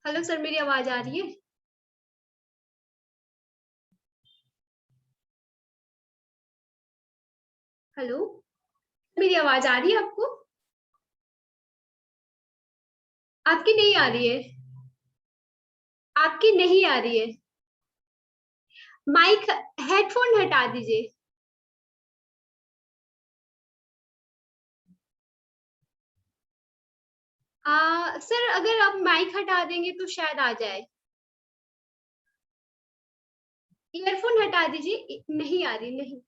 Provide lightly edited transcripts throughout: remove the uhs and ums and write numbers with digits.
Hello sir, मेरी आवाज आ रही है? हेलो, मेरी आवाज आ रही है आपको? आपकी नहीं आ रही है। आपकी नहीं आ रही है। माइक, हेडफोन हटा दीजिए। सर, अगर आप माइक हटा देंगे तो शायद आ जाए। ईयरफोन हटा दीजिए। नहीं आ रही, नहीं।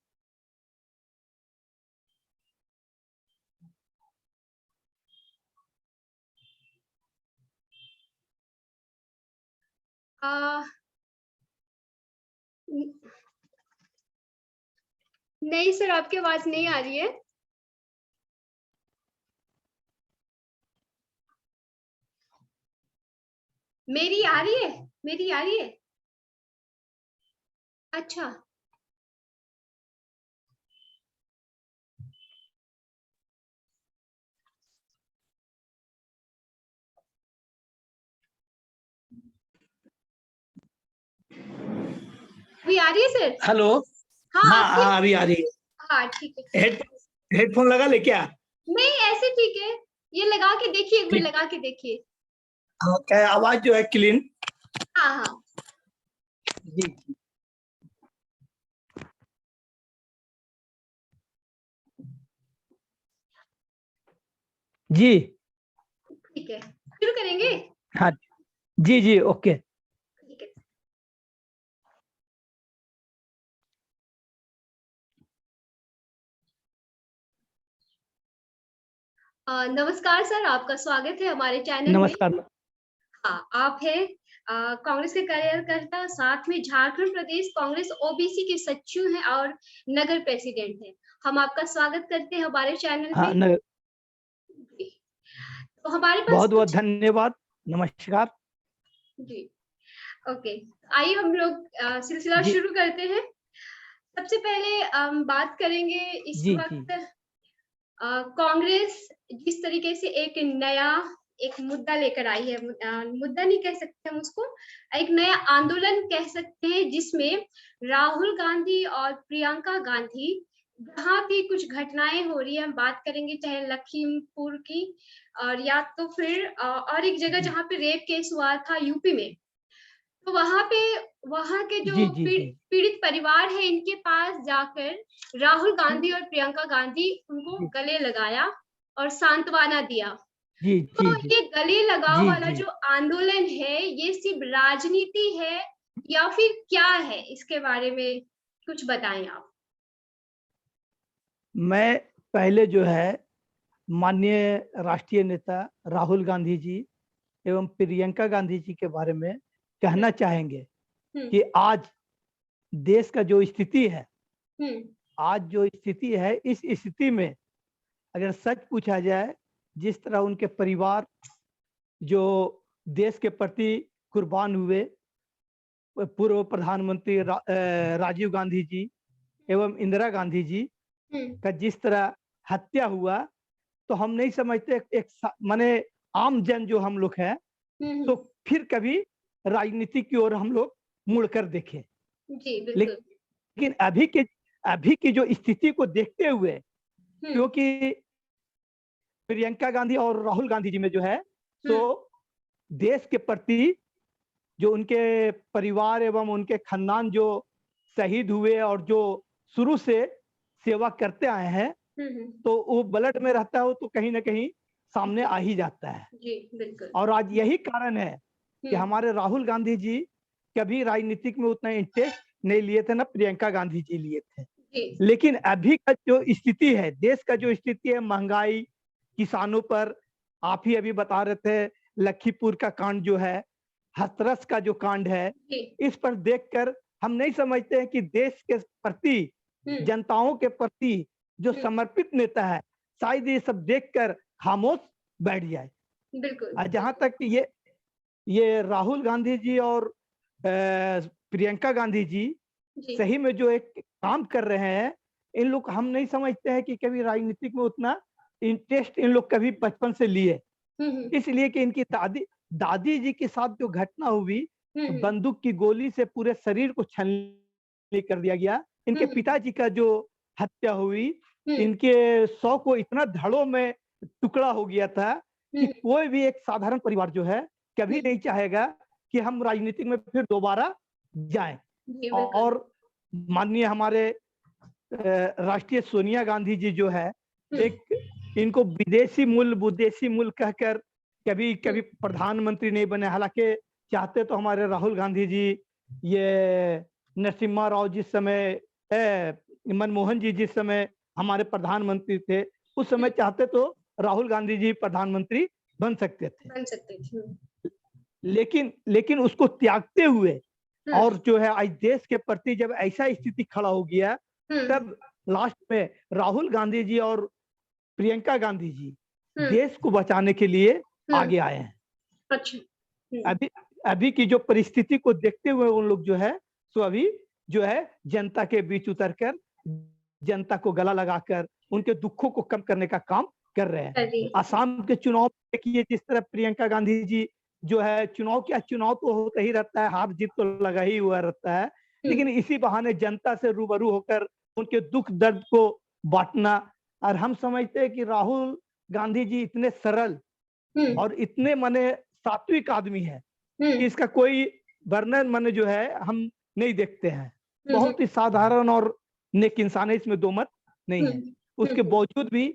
आ, नहीं सर, आपकी आवाज नहीं आ रही है। मेरी आ रही है। मेरी आ रही है। अच्छा। अभी आ रही है सर? हेलो। हाँ, हाँ आपकी। हाँ, अभी आ रही हाँ, ठीक है। है। हेडफोन लगा ले क्या? नहीं, ऐसे ठीक है। ये लगा के देखिए, एक बार ठीक। लगा के देखिए। हाँ, क्या आवाज जो है क्लीन? हाँ हाँ। जी। जी। ठीक है, शुरू करेंगे। हाँ। जी जी, ओके। ठीक है। नमस्कार सर, आपका स्वागत है हमारे चैनल में। नमस्कार। हाँ, आप हैं कांग्रेस के कार्यकर्ता, साथ में झारखंड प्रदेश कांग्रेस ओबीसी के सचिव हैं और नगर प्रेसिडेंट हैं। हम आपका स्वागत करते हैं हमारे चैनल हाँ, में। जी। तो हमारे पास बहुत बहुत कुछ। धन्यवाद। नमस्कार। जी। ओके। आइए हम लोग सिलसिला जी शुरू करते हैं। सबसे पहले बात करेंगे इस जी जी। वक्त कांग्रेस जिस तरीके से एक मुद्दा लेकर आई है, मुद्दा नहीं कह सकते हम उसको, एक नया आंदोलन कह सकते हैं, जिसमें राहुल गांधी और प्रियंका गांधी, जहां भी कुछ घटनाएं हो रही है, हम बात करेंगे चाहे लखीमपुर की, और या तो फिर और एक जगह जहां पे रेप केस हुआ था यूपी में। तो वहां के जो जी जी जी पीड़ित परिवार है, इनके पास जाकर राहुल गांधी और प्रियंका गांधी उनको जी गले लगाया और सांत्वना दिया। जी तो जी ये गले लगाव जी वाला जी। जो आंदोलन है, ये सिर्फ राजनीति है या फिर क्या है? इसके बारे में कुछ बताएं आप। मैं पहले जो है माननीय राष्ट्रीय नेता राहुल गांधी जी एवं प्रियंका गांधी जी के बारे में हम्म कहना चाहेंगे हम्म कि आज देश का जो स्थिति है, हम्म आज जो स्थिति है, इस स्थिति में अगर सच पूछा जाए, जिस तरह उनके परिवार जो देश के प्रति कुर्बान हुए, पूर्व प्रधानमंत्री राजीव गांधी जी एवं इंदिरा गांधी जी हम्म का जिस तरह हत्या हुआ, तो हम नहीं समझते माने आम जन जो हम लोग हैं, तो हम्म। फिर कभी राजनीति की ओर हम लोग मुड़कर देखें। जी बिल्कुल। लेकिन अभी की जो स्थिति को देखते हुए, हम्म क्योंकि प्रियंका गांधी और राहुल गांधी जी में जो है, सो हम्म देश के प्रति जो उनके परिवार एवं उनके खानदान जो शहीद हुए और जो शुरू से सेवा करते आए हैं, हम्म। तो वो ब्लड में रहता हो तो कहीं ना कहीं सामने आ ही जाता है। जी बिल्कुल। और आज यही कारण है कि हम्म। हमारे राहुल गांधी जी कभी राजनीतिक में उतना इंटरेस्ट नहीं लिए थे, ना प्रियंका गांधी जी लिए थे। जी। लेकिन अभी का जो स्थिति है, देश का जो स्थिति है, महंगाई, किसानों पर, आप ही अभी बता रहे थे लखीपुर का कांड जो है, हथरस का जो कांड है, जी। इस पर देखकर हम नहीं समझते हैं कि देश के प्रति, हम्म जनताओं के प्रति जो हम्म। समर्पित नेता है, शायद ये सब देखकर खामोश बैठ जाए। बिल्कुल। और जहां तक कि ये राहुल गांधी जी और प्रियंका गांधी जी जी। सही में जो एक काम कर रहे हैं, इन लोग हम नहीं समझते हैं कि कभी राजनीतिक में उतना इंटरेस्ट इन लोग कभी बचपन से लिए, हम्म। इसलिए कि इनकी दादी दादी जी के साथ जो घटना हुई, बंदूक की गोली से पूरे शरीर को छलनी कर दिया गया। इनके पिताजी का जो हत्या हुई, इनके शव को इतना धड़ों में टुकड़ा हो गया था कि कोई भी एक साधारण परिवार जो है कभी नहीं चाहेगा कि हम राजनीति में फिर दोबारा जाएं। और माननीय हमारे राष्ट्रीय सोनिया गांधी जी जो है, एक इनको विदेशी मूल कहकर कभी कभी प्रधानमंत्री नहीं बने। हालांकि चाहते तो हमारे राहुल गांधी जी, ये नरसिम्हा राव जिस समय, मनमोहन जी जिस समय हमारे प्रधानमंत्री थे, उस समय चाहते तो राहुल गांधी जी प्रधानमंत्री बन सकते थे। लेकिन उसको त्यागते हुए, और जो है आज देश के प्रति जब ऐसा स्थिति खड़ा हो गया, तब लास्ट में राहुल गांधी जी और प्रियंका गांधी जी देश को बचाने के लिए आगे आए हैं। अच्छा। अभी की जो परिस्थिति को देखते हुए उन लोग जो है, तो अभी जो है जनता के बीच उतरकर जनता को गला लगाकर उनके दुखों को कम करने का काम कर रहे हैं। असम के चुनाव देखिए, जिस तरह प्रियंका गांधी जी जो है, चुनाव तो होता ही रहता है, हार जीत तो लगा ही हुआ रहता है, लेकिन इसी बहाने जनता से रूबरू होकर उनके दुख दर्द को बांटना। और हम समझते हैं कि राहुल गांधी जी इतने सरल और इतने माने सात्विक आदमी है कि इसका कोई वर्णन माने जो है हम नहीं देखते हैं। बहुत ही साधारण और नेक इंसान है, इसमें दो मत नहीं है। उसके बावजूद भी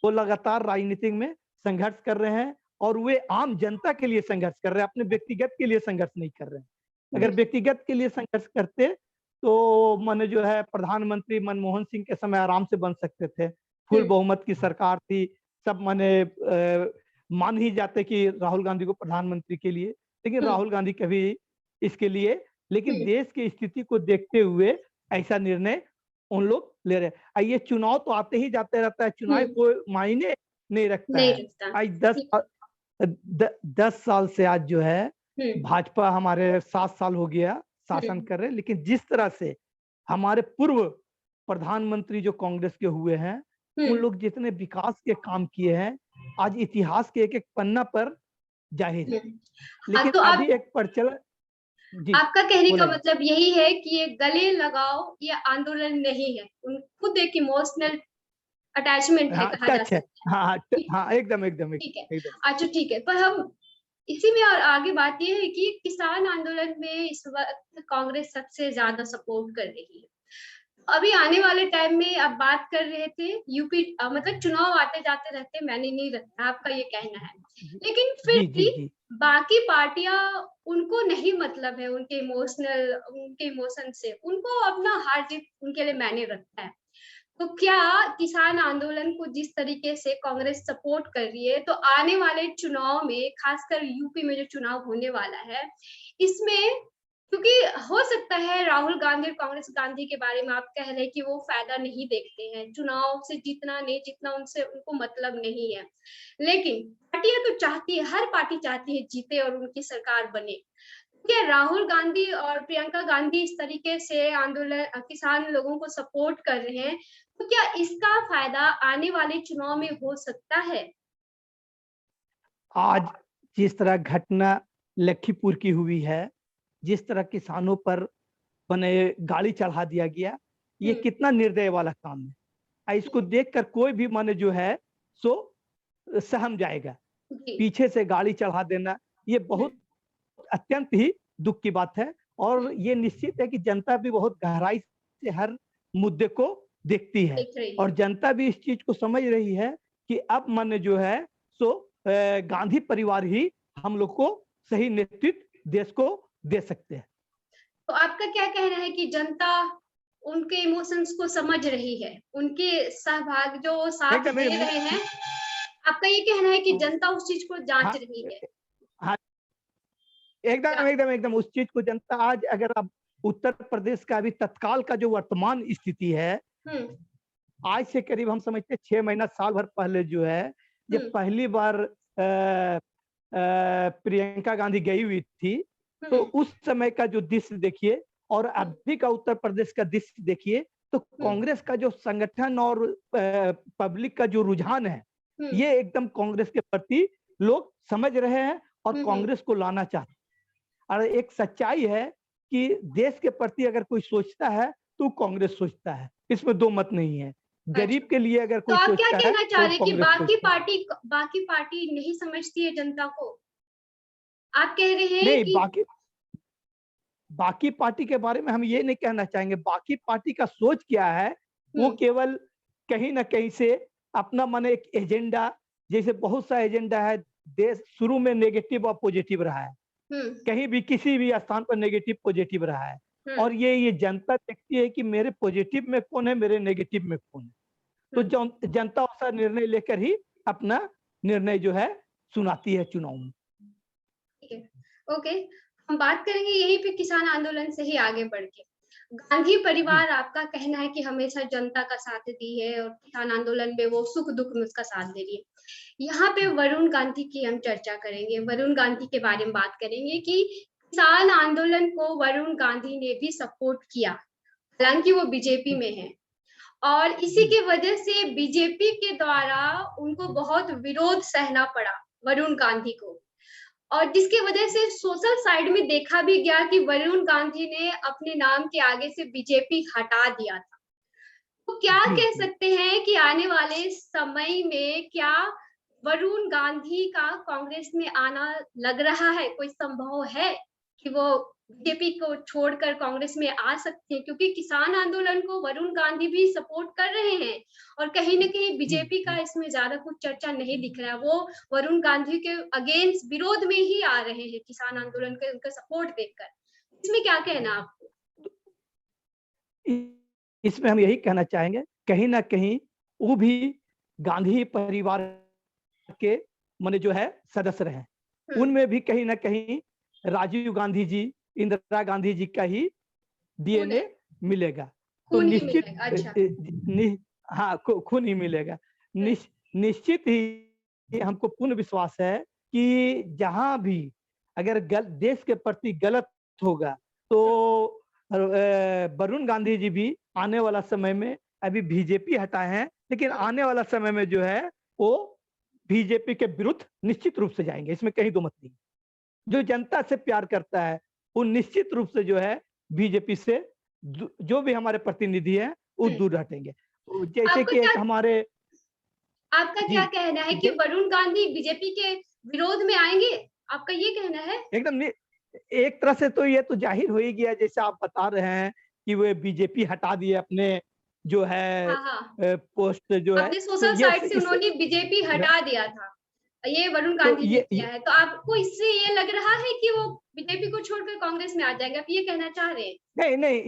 वो लगातार राजनीति में संघर्ष कर रहे हैं, और वे आम जनता के लिए संघर्ष कर रहे हैं, अपने व्यक्तिगत के लिए संघर्ष नहीं कर रहे हैं। अगर व्यक्तिगत के लिए संघर्ष करते तो माने जो है प्रधानमंत्री मनमोहन सिंह के समय आराम से बन सकते थे। फुल बहुमत की सरकार थी, सब माने मान ही जाते कि राहुल गांधी को प्रधानमंत्री के लिए, लेकिन राहुल गांधी कभी इसके लिए, लेकिन देश की स्थिति को देखते हुए ऐसा निर्णय उन लोग ले रहे हैं। ये चुनाव तो आते ही जाते रहता है, चुनाव कोई मायने नहीं रखता है। आज 10 साल से आज जो है भाजपा हमारे 7 साल हो गया शासन कर रहे, लेकिन जिस तरह से हमारे पूर्व प्रधानमंत्री जो कांग्रेस के हुए हैं, उन लोग जितने विकास के काम किए हैं, आज इतिहास के एक एक पन्ना पर जाहिर है। लेकिन तो अभी एक प्रचलन, आपका कहने का मतलब यही है कि ये गले लगाओ ये आंदोलन नहीं है, खुद एक इमोशनल अटैचमेंट है, कहा जा सकता है। हाँ, एकदम ठीक है। अच्छा, ठीक है, पर हम इसी में और आगे बात ये है कि किसान आंदोलन में इस वक्त कांग्रेस सबसे ज्यादा सपोर्ट कर रही है। अभी आने वाले टाइम में आप बात कर रहे थे यूपी, मतलब चुनाव आते जाते रहते, मैंने नहीं रखा, आपका ये कहना है, लेकिन फिर भी बाकी पार्टियां, उनको नहीं मतलब है उनके इमोशन से, उनको अपना हार जीत उनके लिए मायने रखता है। तो क्या किसान आंदोलन को जिस तरीके से कांग्रेस सपोर्ट कर रही है, तो आने वाले चुनाव में, खासकर यूपी में जो चुनाव होने वाला है, इसमें, क्योंकि हो सकता है राहुल गांधी और कांग्रेस गांधी के बारे में आप कह रहे हैं कि वो फायदा नहीं देखते हैं, चुनाव से जीतना नहीं जीतना उनसे उनको मतलब नहीं है, लेकिन पार्टियां तो चाहती है, हर पार्टी चाहती है जीते और उनकी सरकार बने। क्या राहुल गांधी और प्रियंका गांधी इस तरीके से आंदोलन किसान लोगों को सपोर्ट कर रहे हैं, तो क्या इसका फायदा आने वाले चुनाव में हो सकता है? आज जिस तरह घटना लखीमपुर की हुई है, जिस तरह किसानों पर बने गाड़ी चढ़ा दिया गया, ये कितना निर्दय वाला काम है। इसको देखकर कोई भी माने जो है सो सहम जाएगा। पीछे से गाड़ी चढ़ा देना, ये बहुत अत्यंत ही दुख की बात है, और ये निश्चित है कि जनता भी बहुत गहराई से हर मुद्दे को देखती है, और जनता भी इस चीज को समझ रही है कि अब माने जो है सो गांधी परिवार ही हम लोग को सही नेतृत्व देश को दे सकते हैं। तो आपका क्या कहना है कि जनता उनके इमोशंस को समझ रही है, उनके सहभाग जो साथ दे रहे हैं, आपका ये कहना है कि जनता उस चीज को जांच रही है? हाँ, एकदम उस चीज को जनता, आज अगर आप उत्तर प्रदेश का अभी तत्काल का जो वर्तमान स्थिति है, आज से करीब हम समझते 6 महीना साल भर पहले जो है, जब पहली बार प्रियंका गांधी गई हुई थी, तो उस समय का जो दृश्य देखिए और अभी का उत्तर प्रदेश का दृश्य देखिए, तो कांग्रेस का जो संगठन और पब्लिक का जो रुझान है, ये एकदम कांग्रेस के प्रति लोग समझ रहे हैं, और कांग्रेस को लाना चाहते हैं। और एक सच्चाई है कि देश के प्रति अगर कोई सोचता है तो कांग्रेस सोचता है, इसमें दो मत नहीं है। गरीब के लिए अगर तो कोई आप क्या सोचता है कहना चाह तो रहे हैं कि कांग्रेस सोचता है। बाकी पार्टी नहीं समझती है जनता को? आप कह रहे हैं नहीं, कि बाकी पार्टी के बारे में हम ये नहीं कहना चाहेंगे। बाकी पार्टी का सोच क्या है, वो केवल कहीं ना कहीं से अपना माने एक एजेंडा, जैसे बहुत सा एजेंडा है, देश शुरू में नेगेटिव और पॉजिटिव रहा है, कहीं भी किसी भी स्थान पर नेगेटिव पॉजिटिव रहा है, और ये जनता देखती है कि मेरे पॉजिटिव में कौन है, मेरे नेगेटिव में कौन है। तो जनता उसका निर्णय लेकर ही अपना निर्णय जो है सुनाती है चुनाव में। ठीक है, ओके। हम बात करेंगे यहीं पे किसान आंदोलन से ही आगे बढ़ के। गांधी परिवार आपका कहना है कि हमेशा जनता का साथ दी है और किसान आंदोलन में वो सुख दुख में उसका साथ दे रही है। यहाँ पे वरुण गांधी की हम चर्चा करेंगे, वरुण गांधी के बारे में बात करेंगे कि किसान आंदोलन को वरुण गांधी ने भी सपोर्ट किया, हालांकि वो बीजेपी में है, और इसी की वजह से बीजेपी के द्वारा उनको बहुत विरोध सहना पड़ा वरुण गांधी को, और जिसकी वजह से सोशल साइड में देखा भी गया कि वरुण गांधी ने अपने नाम के आगे से बीजेपी हटा दिया था। तो क्या कह सकते हैं कि आने वाले समय में क्या वरुण गांधी का कांग्रेस में आना लग रहा है? कोई संभव है कि वो बीजेपी को छोड़कर कांग्रेस में आ सकते हैं? क्योंकि किसान आंदोलन को वरुण गांधी भी सपोर्ट कर रहे हैं और कहीं ना कहीं बीजेपी का इसमें ज्यादा कुछ चर्चा नहीं दिख रहा है। वो वरुण गांधी के अगेंस्ट विरोध में ही आ रहे हैं किसान आंदोलन के, उनका सपोर्ट देखकर। इसमें क्या कहना आपको? इसमें हम यही कहना चाहेंगे, कहीं ना कहीं वो भी गांधी परिवार के माने जो है सदस्य रहे, उनमें भी कहीं ना कहीं राजीव गांधी जी, इंदिरा गांधी जी का ही डीएनए मिलेगा। तो निश्चित हाँ खून ही मिलेगा। निश्चित ही हमको पूर्ण विश्वास है कि जहां भी अगर देश के प्रति गलत होगा तो वरुण गांधी जी भी आने वाला समय में, अभी बीजेपी हटाए हैं, लेकिन आने वाला समय में जो है वो बीजेपी के विरुद्ध निश्चित रूप से जाएंगे, इसमें कहीं दो मत नहीं। जो जनता से प्यार करता है वो निश्चित रूप से जो है बीजेपी से, जो भी हमारे प्रतिनिधि है वो दूर हटेंगे। जैसे कि एक हमारे, आपका क्या कहना है कि वरुण गांधी बीजेपी के विरोध में आएंगे? आपका ये कहना है? एकदम एक तरह से तो ये तो जाहिर हो ही गया, जैसे आप बता रहे हैं कि वो बीजेपी हटा दिए अपने जो है पोस्ट जो है, अपने सोशल साइट से उन्होंने बीजेपी हटा दिया था, ये वरुण गांधी ने किया है। तो आपको इससे ये लग रहा है कि वो बीजेपी को छोड़कर कांग्रेस में आ जाएंगे, आप ये कहना चाह रहे हैं? नहीं नहीं,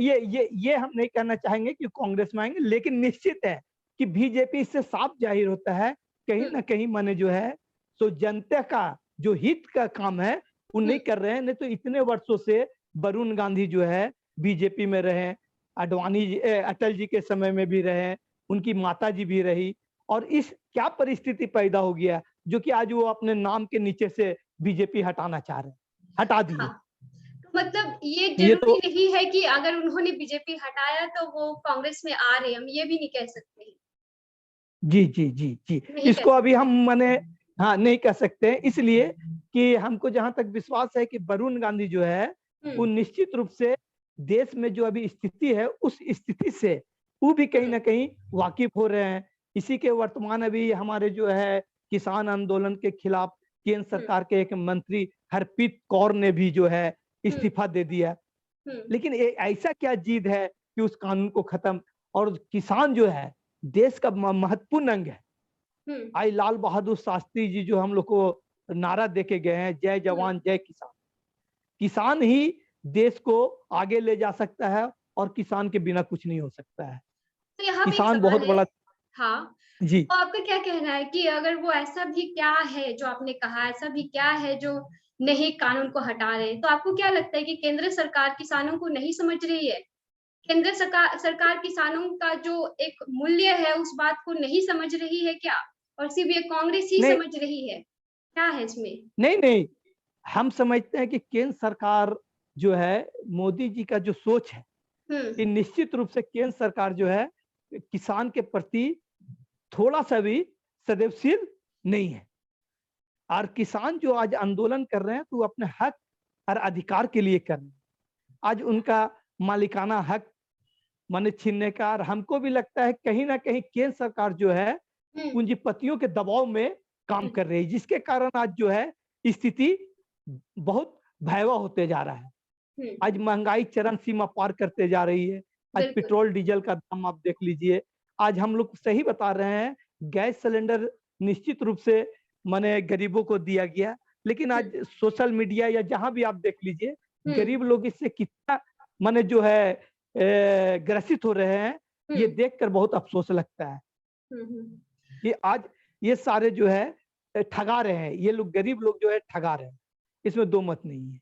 ये हम नहीं कहना चाहेंगे कि कांग्रेस में आएंगे, लेकिन निश्चित है कि बीजेपी इससे साफ जाहिर होता है कहीं ना कहीं माने जो है तो जनता का जो हित का काम है वो नहीं कर रहे हैं। नहीं तो इतने वर्षों से वरुण गांधी जो है बीजेपी में रहे, अडवाणी जी, अटल जी के समय में भी रहे, उनकी माता जी भी रही, और इस क्या परिस्थिति पैदा हो गया जो कि आज वो अपने नाम के नीचे से बीजेपी हटाना चाह रहे हैं, हटा दिए। तो मतलब ये जरूरी नहीं है कि अगर उन्होंने बीजेपी हटाया तो वो कांग्रेस में आ रहे, हम ये भी नहीं कह सकते हैं। जी जी जी जी, इसको अभी हम माने हाँ नहीं कह सकते हैं, इसलिए कि हमको जहां तक विश्वास है कि वरुण गांधी जो है वो निश्चित रूप से देश में जो अभी स्थिति है उस स्थिति से वो भी कहीं ना कहीं वाकिफ हो रहे हैं। इसी के वर्तमान अभी हमारे जो है किसान आंदोलन के खिलाफ केंद्र सरकार के एक मंत्री हरप्रीत कौर ने भी जो है इस्तीफा दे दिया। लेकिन ऐसा क्या जिद है कि उस कानून को खत्म, और किसान जो है देश का महत्वपूर्ण अंग है। आई लाल बहादुर शास्त्री जी जो हम लोग को नारा देके गए हैं, जय जवान जय किसान, किसान ही देश को आगे ले जा सकता है और किसान के बिना कुछ नहीं हो सकता है। तो यहाँ पे किसान बहुत बड़ा जी। तो आपका क्या कहना है कि अगर वो ऐसा भी क्या है जो आपने कहा, ऐसा भी क्या है जो नहीं कानून को हटा रहे, तो आपको क्या लगता है कि केंद्र सरकार किसानों को नहीं समझ रही है? केंद्र सरकार किसानों का जो एक मूल्य है उस बात को नहीं समझ रही है क्या, और सिर्फ ये कांग्रेस ही समझ रही है? क्या है इसमें? नहीं नहीं, हम समझते हैं कि केंद्र सरकार जो है, मोदी जी का जो सोच है कि निश्चित रूप से केंद्र सरकार जो है किसान के प्रति थोड़ा सा भी संवेदनशील नहीं है। और किसान जो आज आंदोलन कर रहे हैं तो वो अपने हक और अधिकार के लिए कर रहे हैं। आज उनका मालिकाना हक माने छीनने का, और हमको भी लगता है कहीं ना कहीं केंद्र सरकार जो है पूंजीपतियों के दबाव में काम कर रही है, जिसके कारण आज जो है स्थिति बहुत भयावह होते जा रहा है। आज महंगाई चरम सीमा पार करते जा रही है। आज बिल्कुल। पेट्रोल डीजल का दाम आप देख लीजिए। आज हम लोग सही बता रहे हैं, गैस सिलेंडर निश्चित रूप से माने गरीबों को दिया गया, लेकिन आज सोशल मीडिया या जहां भी आप देख लीजिए, गरीब लोग इससे कितना माने जो है ग्रसित हो रहे हैं, ये देखकर बहुत अफसोस लगता है कि आज ये सारे जो है ठगा रहे हैं, ये लोग गरीब लोग जो है ठगा रहे हैं, इसमें दो मत नहीं है।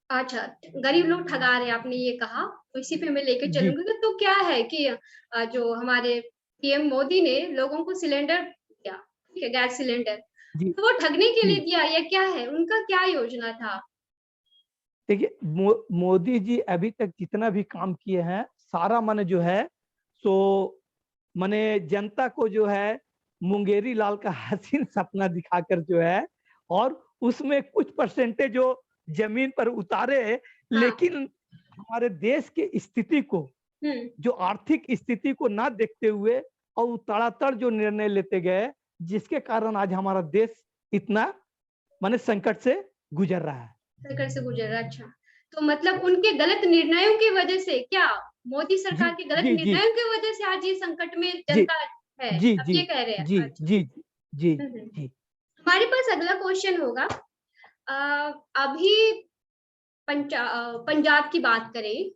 अच्छा, गरीब लोग ठगा रहे हैं, आपने ये कहा, तो इसी पे मैं लेके जी। चलूंगी। तो क्या है कि जो हमारे पीएम मोदी ने लोगों को सिलेंडर दिया, ठीक है, गैस सिलेंडर, जी तो वो ठगने के लिए जी दिया या क्या है, उनका क्या योजना था? देखिए, मोदी जी अभी तक जितना भी काम किए हैं, सारा मन जो है सो मने जनता को जो है मुंगेरी लाल का हसीन सपना दिखाकर जो है, और उसमें कुछ परसेंटेज जो जमीन पर उतारे, लेकिन हमारे देश की स्थिति को, जो आर्थिक स्थिति को ना देखते हुए और तड़ातड़ जो निर्णय लेते गए, जिसके कारण आज हमारा देश इतना माने संकट से गुजर रहा है। संकट से गुजर रहा है, अच्छा। तो मतलब उनके गलत निर्णयों की वजह से क्या, मोदी जी सरकार के गलत जी जी निर्णयों की वजह से आज ये संकट में जी जनता है, जी आप जी ये कह रहे हैं? जी अच्छा। जी जी हम्म, हम्म। जी हमारे पास अगला क्वेश्चन होगा। अभी पंजाब की बात करें,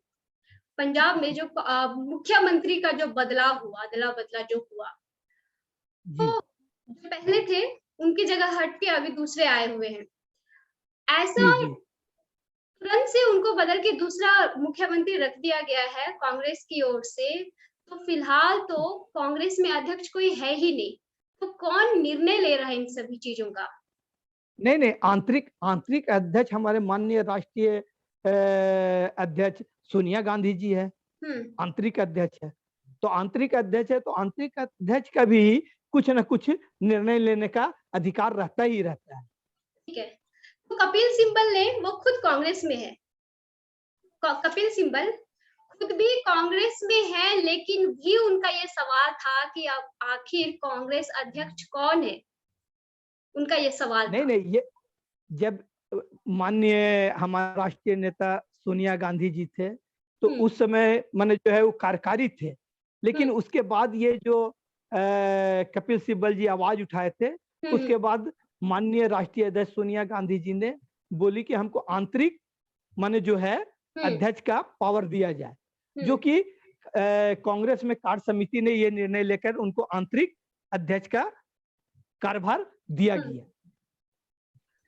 पंजाब में जो मुख्यमंत्री का जो बदलाव हुआ, अदला बदला जो हुआ, जी तो जो पहले थे उनकी जगह हट के अभी दूसरे आए हुए हैं। ऐसा जी जी तुरंत से उनको बदल के दूसरा मुख्यमंत्री रख दिया गया है कांग्रेस की ओर से। तो फिलहाल तो कांग्रेस में अध्यक्ष कोई है ही नहीं, तो कौन निर्णय ले रहा है इन सभी चीजों का? नहीं नहीं, आंतरिक आंतरिक अध्यक्ष हमारे माननीय राष्ट्रीय अध्यक्ष सोनिया गांधी जी है, आंतरिक अध्यक्ष है। तो आंतरिक अध्यक्ष है तो आंतरिक अध्यक्ष का भी कुछ न कुछ निर्णय लेने का अधिकार रहता ही रहता है। ठीक है। तो कपिल सिब्बल ने, वो खुद कांग्रेस में है, कपिल सिब्बल खुद भी कांग्रेस में है, लेकिन भी उनका ये सवाल था कि अब आखिर कांग्रेस अध्यक्ष कौन है, उनका ये सवाल नहीं था। नहीं, ये जब माननीय हमारे राष्ट्रीय नेता सोनिया गांधी जी थे, तो उस समय माने जो है वो कार्यकारी थे, लेकिन उसके बाद ये जो कपिल सिब्बल जी आवाज उठाए थे, उसके बाद माननीय राष्ट्रीय अध्यक्ष सोनिया गांधी जी ने बोली कि हमको आंतरिक माने जो है अध्यक्ष का पावर दिया जाए, जो कि कांग्रेस में कार्य समिति ने ये निर्णय लेकर उनको आंतरिक अध्यक्ष का कार्यभार दिया गया।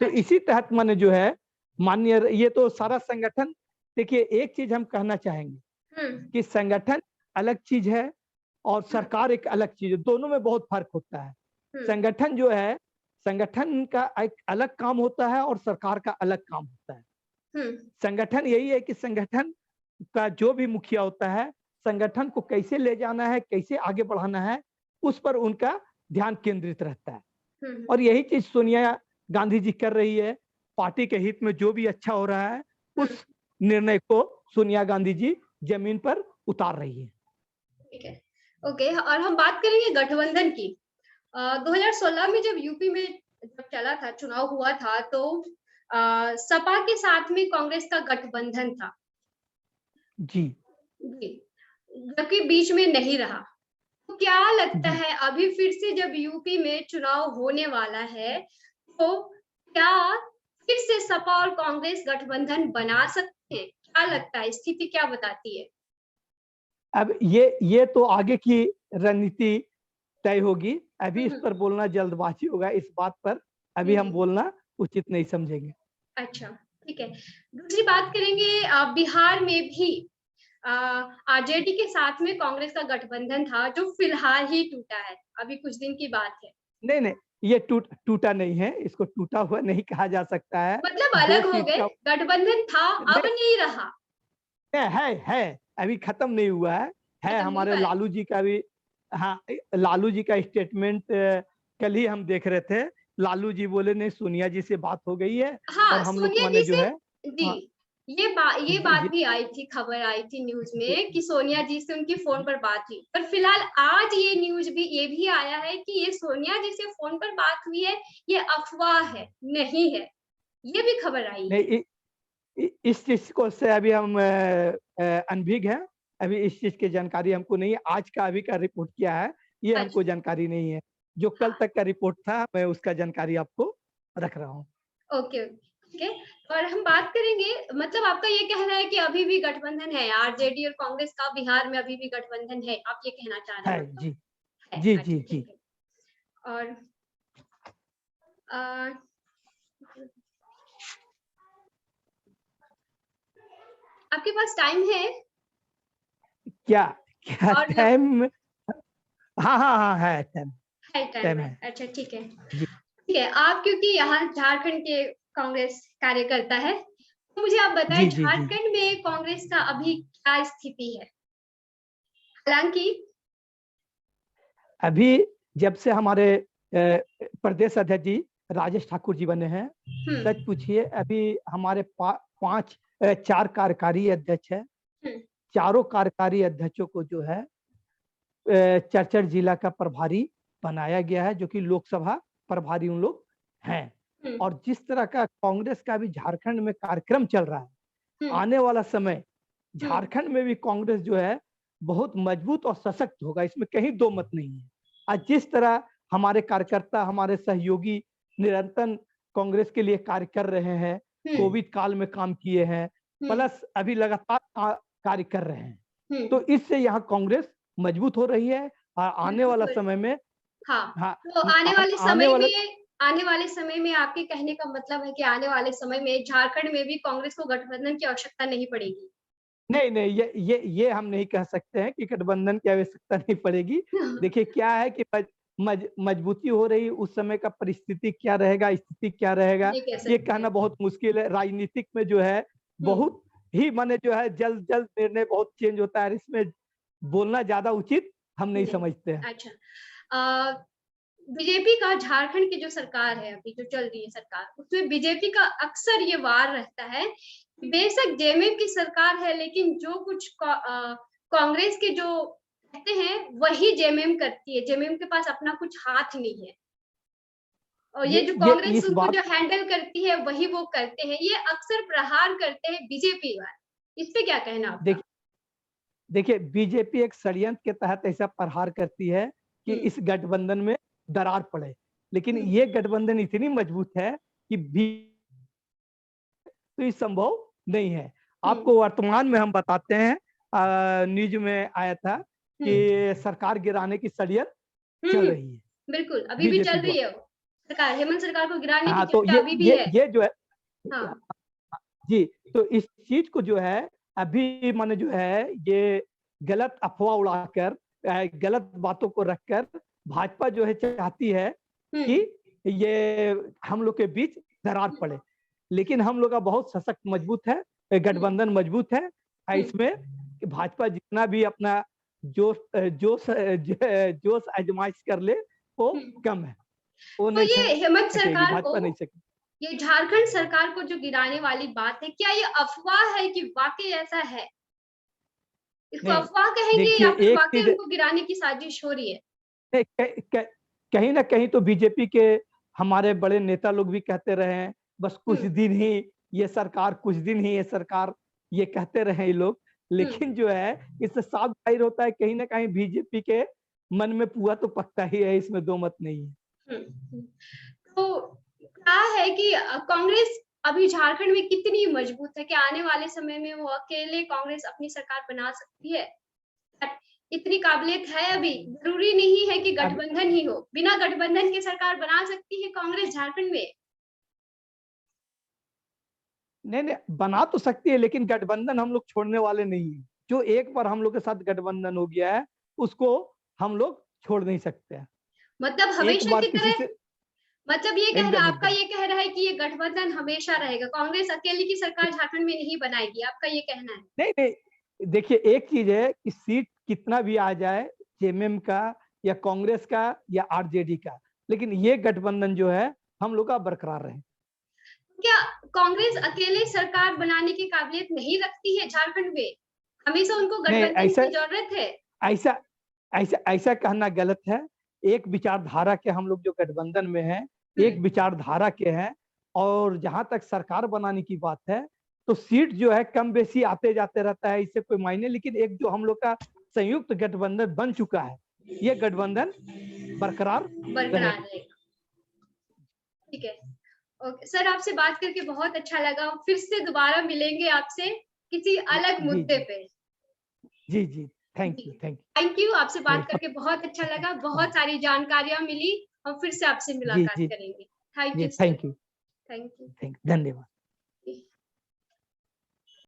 तो इसी तहत माने जो है माननीय, ये तो सारा संगठन, देखिए एक चीज हम कहना चाहेंगे कि संगठन अलग चीज है और सरकार एक अलग चीज है, दोनों में बहुत फर्क होता है। संगठन जो है, संगठन का एक अलग काम होता है और सरकार का अलग काम होता है। संगठन यही है कि संगठन का जो भी मुखिया होता है, संगठन को कैसे ले जाना है, कैसे आगे बढ़ाना है, उस पर उनका ध्यान केंद्रित रहता है। और यही चीज सोनिया गांधी जी कर रही है। पार्टी के हित में जो भी अच्छा हो रहा है, उस निर्णय को सोनिया गांधी जी जमीन पर उतार रही है। ठीक है, ओके। और हम बात करेंगे गठबंधन की। 2016 में जब यूपी में जब चला था, चुनाव हुआ था, तो सपा के साथ में कांग्रेस का गठबंधन था जी जी, जबकि बीच में नहीं रहा। तो क्या लगता जी है अभी फिर से जब यूपी में चुनाव होने वाला है, तो क्या फिर से सपा और कांग्रेस गठबंधन बना सकते हैं? क्या लगता है, स्थिति क्या बताती है? अब ये तो आगे की रणनीति तय होगी, अभी इस पर बोलना जल्दबाजी होगा, इस बात पर अभी हम बोलना उचित नहीं समझेंगे। अच्छा, ठीक है। दूसरी बात करेंगे, बिहार में भी आरजेडी के साथ में कांग्रेस का गठबंधन था, जो फिलहाल ही टूटा है, अभी कुछ दिन की बात है। नहीं नहीं, ये टूटा नहीं है, इसको टूटा हुआ नहीं कहा जा सकता है। मतलब 2 अलग हो सीट गए, का गठबंधन था, अब नहीं, नहीं रहा। है अभी खत्म नहीं हुआ है खत्म नहीं हमारे हुआ है। लालू जी का भी। हाँ, लालू जी का स्टेटमेंट कल ही हम देख रहे थे लालू जी बोले नहीं सोनिया जी से बात हो गई है हाँ, और हम लोग सोनिया माने जी जो से है। जी, हाँ ये जी बात जी भी आई थी, खबर आई थी न्यूज़ जी में कि सोनिया जी से उनकी फ़ोन पर बात हुई। पर फिलहाल आज ये भी आया है कि ये सोनिया जी से फ़ोन पर बात हुई है, ये अफ़वाह है, नहीं है। ये भी खबर आई नहीं है। इस चीज को से अभी हम अनभिज्ञ हैं। अभी इस चीज की जानकारी हमको नहीं है। आज का अभी का रिपोर्ट क्या है ये हमको अच्छा, जानकारी नहीं है। जो कल हाँ, तक का रिपोर्ट था मैं उसका जानकारी आपको रख रहा हूँ। ओके, ठीक है। और हम बात करेंगे मतलब आपका ये कहना है कि अभी भी गठबंधन है, आरजेडी और कांग्रेस का बिहार में अभी भी गठबंधन है, आप ये कहना चाह रहे है हैं मतलब? जी है, जी अच्छा जी ठीक जी। है। और अ, आपके पास टाइम है? क्या क्या और जब टाइम। हाँ हाँ हाँ है टाइम। टाइम टाइम है, है अच्छा ठीक है। जी ठीक है, आप क्योंकि यहाँ झारखंड के कांग्रेस कार्यकर्ता है, तो मुझे आप बताएँ जी जी जी। झारखंड में कांग्रेस का अभी क्या स्थिति है? हालाँकि अभी जब से हमारे प्रदेश अध्यक्ष जी राजेश ठाकुर जी बने हैं, हुँ, सच पूछिए अभी हमारे पांच चार कार्यकारी अध्यक्ष है। हुँ, चारों कार्यकारी अध्यक्षों को जो है चरचर जिला का प्रभारी बनाया गया है, जो कि लोकसभा प्रभारी उन लोग हैं। हुँ, और जिस तरह का कांग्रेस का भी झारखंड में कार्यक्रम चल रहा है, हुँ, आने वाला समय हुँ, झारखंड में भी कांग्रेस जो है बहुत मजबूत और सशक्त होगा, इसमें कहीं दो मत नहीं है। आज जिस तरह हमारे कार्यकर्ता हमारे सहयोगी निरंतर कांग्रेस के लिए कार्य कर रहे हैं, हुँ, कोविड काल में काम किए हैं, हुँ, प्लस अभी लगातार कार्य कर रहे हैं, हुँ, तो इससे यहाँ कांग्रेस मजबूत हो रही है। और आने वाला बिल्कुल। समय में हाँ, हाँ तो आने वाला आने वाले समय में आपके कहने का मतलब है कि आने वाले समय में झारखंड में भी कांग्रेस को गठबंधन की आवश्यकता नहीं पड़ेगी। नहीं नहीं ये हम नहीं कह सकते हैं कि गठबंधन की आवश्यकता नहीं पड़ेगी। देखिए क्या है कि मजबूती हो रही, उस समय का परिस्थिति क्या रहेगा, स्थिति क्या रहेगा, ये कह ये सकते कहना हैं। बहुत मुश्किल है। राजनीतिक में जो है हुँ, बहुत ही माने जो है जल्द जल्द निर्णय बहुत चेंज होता है, इसमें बोलना ज्यादा उचित हम नहीं नहीं, समझते हैं। अच्छा। अ, बीजेपी का झारखंड की जो सरकार है अभी जो चल रही है सरकार, उसमें बीजेपी का अक्सर ये वार रहता है, कि बेशक जेएमएम की सरकार है लेकिन जो कुछ कांग्रेस के जो कहते हैं वही जेएमएम करती है, जेएमएम के पास अपना कुछ हाथ नहीं है। और ये जो ये कांग्रेस इस उनको बात जो हैंडल करती है वही वो करते हैं, ये अक्सर प्रहार करते हैं बीजेपी वाले। इस पे क्या कहना आपका? देखिए देखिए बीजेपी एक षड्यंत्र के तहत ऐसा प्रहार करती है कि हुँ, इस गठबंधन में दरार पड़े, लेकिन हुँ, ये गठबंधन इतनी मजबूत है कि तो ये संभव नहीं है। हुँ, आपको वर्तमान में हम बताते हैं, न्यूज में आया था हुँ, कि सरकार गिराने की षड्यंत्र हुँ, चल हुँ, रही है बिल्कुल, अभी भी बीजेपी चल रही द्वारा। है वो सरकार, हेमंत सरकार को गिराने की हाँ तो चर्चा अभी भी है। ये जो है हाँ, जी, तो इस चीज को जो है अभी माने जो है ये गलत अफवाह उड़ाकर गलत बातों को रखकर भाजपा जो है चाहती है हुँ, कि ये हम लोग के बीच दरार हुँ, पड़े, लेकिन हम लोग का बहुत सशक्त मजबूत है, हुँ, गठबंधन मजबूत है। हुँ, इसमें कि भाजपा जितना भी अपना जोश जोश आजमाइश कर ले वो हुँ। कम है, वो तो नहीं ये हेमंत सकेगी, सरकार को भाजपा नहीं सकेगी। ये झारखंड सरकार को जो गिराने वाली बात है, क्या ये अफ़वाह है कि वाक़ई ऐसा है? इसको नहीं अफ़वाह कहेंगे देखिए या फिर एक वाक़ई चीज उनको गिराने की साजिश हो रही है? नहीं, कहीं ना कहीं तो बीजेपी के हमारे बड़े नेता लोग भी कहते रहे हैं, बस हुँ, कुछ दिन ही ये सरकार, कुछ दिन ही ये सरकार, ये कहते रहे ये लोग। हुँ, लेकिन जो है इससे साफ जाहिर होता है कहीं ना कहीं बीजेपी के मन में पुआ तो पकता ही है, इसमें दो मत नहीं है। हुँ, हुँ। तो क्या है कि कांग्रेस अभी झारखंड में कितनी मजबूत है? क्या आने वाले समय में वो अकेले कांग्रेस अपनी सरकार बना सकती है? अ, इतनी काबिलियत है अभी? ज़रूरी नहीं है कि अब गठबंधन ही हो, बिना गठबंधन के सरकार बना सकती है कांग्रेस झारखंड में? नहीं नहीं बना तो सकती है, लेकिन गठबंधन हम लोग छोड़ने वाले नहीं है। जो एक बार हम लोग के साथ गठबंधन हो गया है उसको हम लोग छोड़ नहीं सकते हैं। मतलब एक हमेशा बार की किसी तरह से मतलब ये कह रहा एकदम आपका एकदम ये कह रहा है कि ये गठबंधन हमेशा रहेगा, कांग्रेस अकेले की सरकार झारखंड में नहीं बनाएगी, आपका ये कहना है? नहीं नहीं देखिए एक चीज है कि सीट कितना भी आ जाए, जेएमएम का या कांग्रेस का या आरजेडी का, लेकिन ये गठबंधन जो है हम लोग का बरकरार रहे। क्या कांग्रेस अकेले सरकार बनाने की काबिलियत नहीं रखती है झारखंड में? हमेशा उनको नहीं, गठबंधन की जरूरत है। ऐसा ऐसा ऐसा कहना गलत है। एक विचारधारा के हम लोग जो गठबंधन में हैं, एक विचारधारा के हैं, और जहां तक सरकार बनाने की बात है तो सीट जो है कम बेसी आते जाते रहता है, इससे कोई मायने, लेकिन एक जो हम लोग का संयुक्त गठबंधन बन चुका है, ये गठबंधन बरकरार बरकरार रहेगा। ठीक है, ओके सर, आपसे बात करके बहुत अच्छा लगा। फिर से दोबारा मिलेंगे आपसे किसी अलग मुद्दे पे। जी जी, थैंक यू। थैंक यू, आपसे बात करके बहुत अच्छा लगा, बहुत सारी जानकारियां मिली। हम फिर से आपसे जी मुलाकात जी करेंगे। थैंक जी, you sir. Thank you, thank you. धन्यवाद।